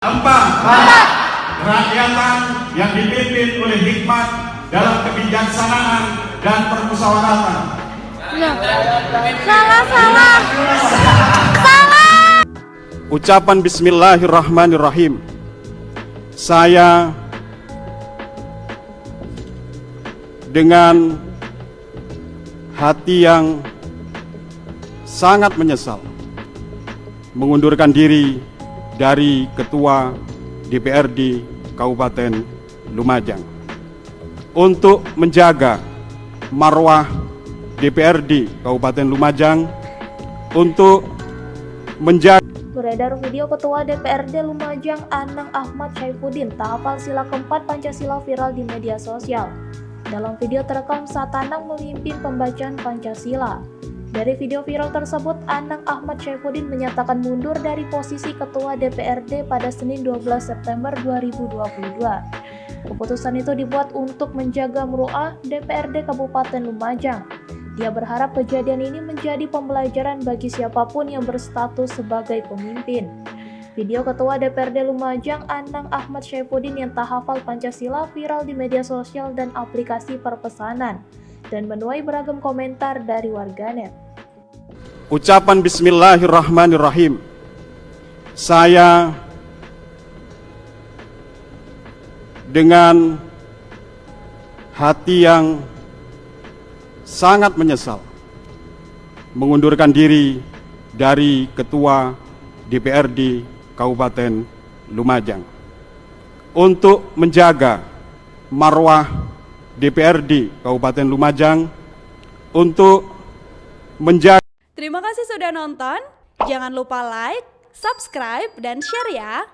Empat, kerakyatan yang dipimpin oleh hikmat dalam kebijaksanaan dan permusyawaratan. Salah. Ucapan Bismillahirrahmanirrahim. Saya dengan hati yang sangat menyesal mengundurkan diri dari Ketua DPRD Kabupaten Lumajang untuk menjaga marwah DPRD Kabupaten Lumajang, untuk menjaga. Beredar video Ketua DPRD Lumajang Anang Ahmad Syaifuddin tak hafal sila keempat Pancasila viral di media sosial. Dalam video terekam saat Anang memimpin pembacaan Pancasila. Dari video viral tersebut, Anang Ahmad Syaifuddin menyatakan mundur dari posisi Ketua DPRD pada Senin 12 September 2022. Keputusan itu dibuat untuk menjaga muruah DPRD Kabupaten Lumajang. Dia berharap kejadian ini menjadi pembelajaran bagi siapapun yang berstatus sebagai pemimpin. Video Ketua DPRD Lumajang Anang Ahmad Syaifuddin yang tak hafal Pancasila viral di media sosial dan aplikasi perpesanan dan menuai beragam komentar dari warganet. Ucapan Bismillahirrahmanirrahim. Saya dengan hati yang sangat menyesal mengundurkan diri dari Ketua DPRD Kabupaten Lumajang untuk menjaga marwah DPRD Kabupaten Lumajang, untuk menjaga. Terima kasih sudah nonton. Jangan lupa like, subscribe, dan share ya.